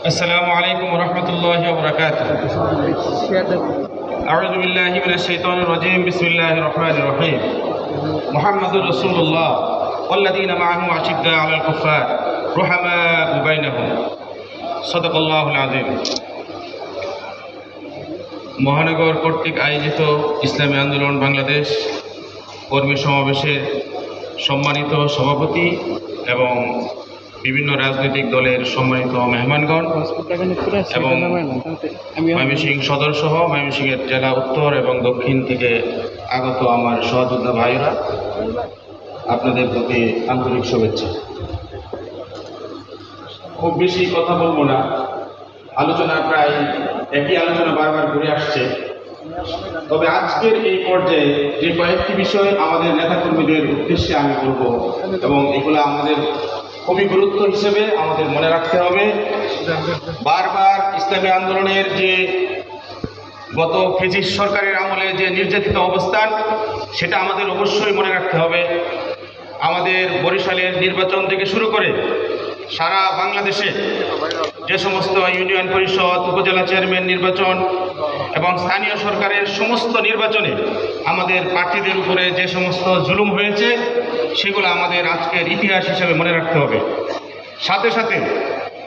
السلام عليكم ورحمة الله وبركاته. أعوذ بالله من الشيطان الرجيم. بسم الله الرحمن الرحيم. محمد رسول الله والذين معه أشداء على الكفار رحماء بينهم. صدق الله العظيم. মহানগর কর্তৃক আয়োজিত ইসলামী আন্দোলন বাংলাদেশ কর্মী সমাবেশের সম্মানিত সভাপতি এবং বিভিন্ন রাজনৈতিক দলের সম্মানিত মেহমানগণ এবং ময়মনসিংহ সদর সহ ময়মনসিংহের জেলা উত্তর এবং দক্ষিণ থেকে আগত আমার সহযোদ্ধা ভাইরা, আপনাদের প্রতি আন্তরিক শুভেচ্ছা। খুব বেশি কথা বলবো না, আলোচনা প্রায় একই আলোচনা বারবার ঘুরে আসছে। তবে আজকের এই পর্যায়ে যে কয়েকটি বিষয় আমাদের নেতাকর্মীদের উদ্দেশ্যে আমি বলবো এবং এগুলো আমাদের খুবই গুরুত্ব হিসেবে আমাদের মনে রাখতে হবে। বারবার ইসলামী আন্দোলনের যে গত ফ্যাসিস্ট সরকারের আমলে যে নির্যাতিত অবস্থান, সেটা আমাদের অবশ্যই মনে রাখতে হবে। আমাদের বরিশালের নির্বাচন থেকে শুরু করে সারা বাংলাদেশে যে সমস্ত ইউনিয়ন পরিষদ, উপজেলা চেয়ারম্যান নির্বাচন এবং স্থানীয় সরকারের সমস্ত নির্বাচনে আমাদের প্রার্থীদের উপরে যে সমস্ত জুলুম হয়েছে, সেগুলো আমাদের আজকের ইতিহাস হিসেবে মনে রাখতে হবে। সাথে সাথে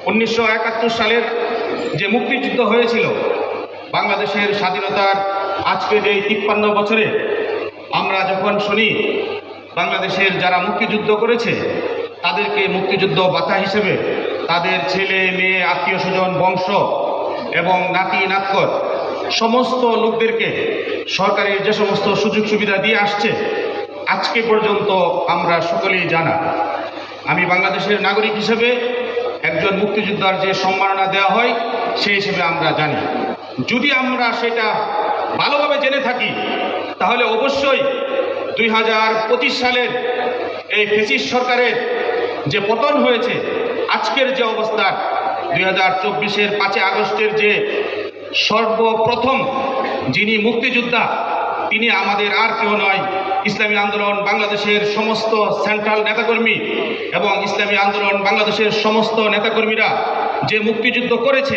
1971 সালের যে মুক্তিযুদ্ধ হয়েছিল, বাংলাদেশের স্বাধীনতার আজকের এই 53 বছরে আমরা যখন শুনি বাংলাদেশের যারা মুক্তিযুদ্ধ করেছে তাদেরকে মুক্তিযুদ্ধ ভাতা হিসেবে তাদের ছেলে মেয়ে, আত্মীয় স্বজন, বংশ এবং নাতি নাতকর সমস্ত লোকদেরকে সরকারের যে সমস্ত সুযোগ সুবিধা দিয়ে আসছে, আজকে পর্যন্ত আমরা সকলেই জানা। আমি বাংলাদেশের নাগরিক হিসেবে একজন মুক্তিযোদ্ধার যে সম্মাননা দেওয়া হয় সেই হিসেবে আমরা জানি। যদি আমরা সেটা ভালোভাবে জেনে থাকি তাহলে অবশ্যই 2025 সালের এই ফ্যাসিস্ট সরকারের যে পতন হয়েছে, আজকের যে অবস্থা, 2024-এর 5 আগস্টের যে সর্বপ্রথম যিনি মুক্তিযোদ্ধা, তিনি আমাদের আর কেউ নয়, ইসলামী আন্দোলন বাংলাদেশের সমস্ত সেন্ট্রাল নেতাকর্মী এবং ইসলামী আন্দোলন বাংলাদেশের সমস্ত নেতাকর্মীরা যে মুক্তিযুদ্ধ করেছে।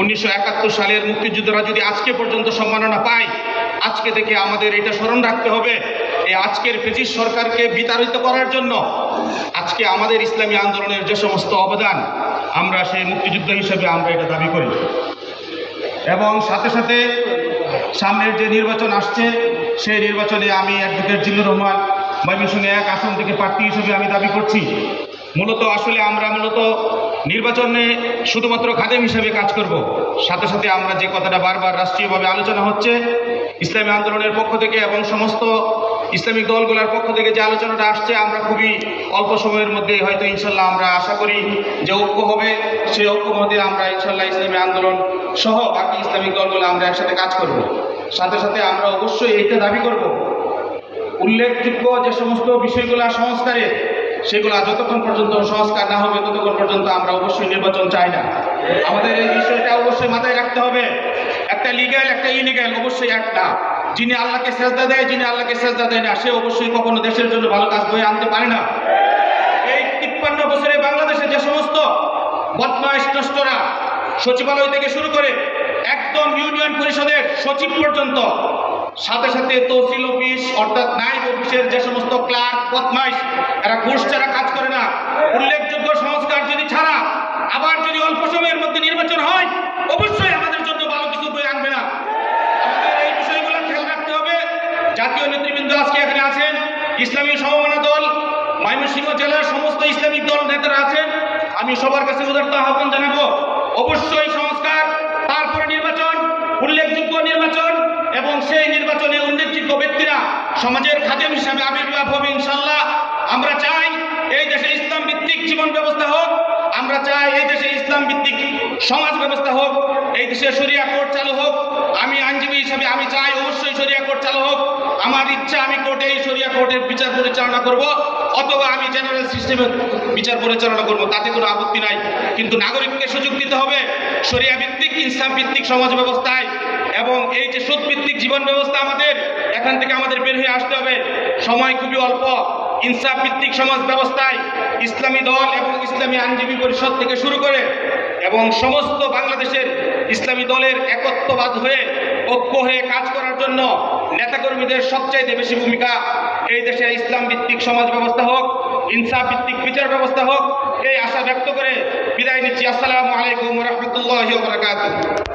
1971 সালের মুক্তিযুদ্ধরা যদি আজকে পর্যন্ত সম্মাননা পায়, আজকে থেকে আমাদের এটা স্মরণ রাখতে হবে। এই আজকের ফ্যাসিস্ট সরকারকে বিতাড়িত করার জন্য আজকে আমাদের ইসলামী আন্দোলনের যে সমস্ত অবদান, আমরা সেই মুক্তিযুদ্ধ হিসেবে আমরা এটা দাবি করি। এবং সাথে সাথে সামনের যে নির্বাচন আসছে, সেই নির্বাচনে আমি অ্যাডভোকেট জিল্লুর রহমান ময়মনসিংহ 1 আসন থেকে প্রার্থী হিসেবে আমি দাবি করছি। আমরা নির্বাচনে শুধুমাত্র খাদেম হিসেবে কাজ করব। সাথে সাথে আমরা যে কথাটা বারবার রাষ্ট্রীয়ভাবে আলোচনা হচ্ছে ইসলামী আন্দোলনের পক্ষ থেকে এবং সমস্ত ইসলামিক দলগুলোর পক্ষ থেকে যে আলোচনাটা আসছে, আমরা খুবই অল্প সময়ের মধ্যে হয়তো ইনশাল্লাহ আমরা আশা করি যে ঐক্য হবে। সেই ঐক্য মধ্যে আমরা ইনশাল্লাহ ইসলামী আন্দোলন সহ বাকি ইসলামিক দলগুলো আমরা একসাথে কাজ করব। সাথে সাথে আমরা অবশ্যই এইটা দাবি করব, উল্লেখযোগ্য যে সমস্ত বিষয়গুলো সংস্কারের, সেগুলো যতক্ষণ পর্যন্ত সংস্কার না হবে ততক্ষণ পর্যন্ত আমরা অবশ্যই নির্বাচন চাই না। আমাদের এই বিষয়টা অবশ্যই মাথায় রাখতে হবে। একটা লিগ্যাল, একটা ইলিগ্যাল অবশ্যই একটা। যিনি আল্লাহকে সেজদা দেয়, যিনি আল্লাহকে সেজদা দেয় না, সে অবশ্যই কখনো দেশের জন্য ভালো কাজ বয়ে আনতে পারে না। এই 53 বছরে বাংলাদেশে যে সমস্ত বদমাইশ নষ্টরা, সচিবালয় থেকে শুরু করে একদম ইউনিয়ন পরিষদের সচিব পর্যন্ত, সাথে সাথে তহসিল অফিস অর্থাৎ নাইব অফিসের যে সমস্ত ক্লার্ক বদমাইশ, এরা ঘুষ ছাড়া কাজ করে না। উল্লেখযোগ্য সংস্কার যদি ছাড়া আবার যদি অল্প সময়ের মধ্যে নির্বাচন হয়, অবশ্যই আমাদের জন্য ভালো কিছু বয়ে আনবে না। আমাদের এই বিষয়গুলো খেয়াল রাখতে হবে। জাতীয় নেতৃবৃন্দ আজকে এখানে আছেন, ইসলামী সমমনা দল, ময়মনসিংহ জেলার সমস্ত ইসলামিক দল নেতারা আছেন। আমি সবার কাছে উদারত আহ্বান জানাবো, অবশ্যই সংস্কার, তারপরে নির্বাচন, উল্লেখযোগ্য নির্বাচন, এবং সেই নির্বাচনে উল্লেখযোগ্য ব্যক্তিরা সমাজের খাদেম হিসাবে আবির্ভাব হবে ইনশাল্লাহ। আমরা চাই এই দেশে ইসলাম ভিত্তিক জীবন ব্যবস্থা হোক, আমরা চাই এই দেশে ইসলাম ভিত্তিক সমাজ ব্যবস্থা হোক, এই দেশে শরিয়া কোর্ট চালু হোক। আমি আইনজীবী হিসাবে আমি চাই অবশ্যই শরিয়া কোর্ট চালু হোক। আমার ইচ্ছা আমি কোর্টে এই শরিয়া কোর্টের বিচার পরিচালনা করব, অথবা আমি জেনারেল সিস্টেমের বিচার পরিচালনা করব, তাতে কোনো আপত্তি নাই। কিন্তু নাগরিককে সুযোগ দিতে হবে শরিয়া ভিত্তিক, ইসলাম ভিত্তিক সমাজ ব্যবস্থায়। এবং এই যে সুদ ভিত্তিক জীবন ব্যবস্থা, আমাদের এখান থেকে আমাদের বের হয়ে আসতে হবে। সময় খুবই অল্প। ইনসাফ ভিত্তিক সমাজ ব্যবস্থায় ইসলামী দল এবং ইসলামী আইনজীবী পরিষদ থেকে শুরু করে এবং সমস্ত বাংলাদেশের ইসলামী দলের একত্ববাদ হয়ে ঐক্য হয়ে কাজ করার জন্য নেতাকর্মীদের সবচাইতে বেশি ভূমিকা। এই দেশে ইসলাম ভিত্তিক সমাজ ব্যবস্থা হোক, ইনসাফ ভিত্তিক বিচার ব্যবস্থা হোক, এই আশা ব্যক্ত করে বিদায় নিচ্ছি। আসসালামু আলাইকুম ওয়া রাহমাতুল্লাহি ওয়া বারাকাতুহু।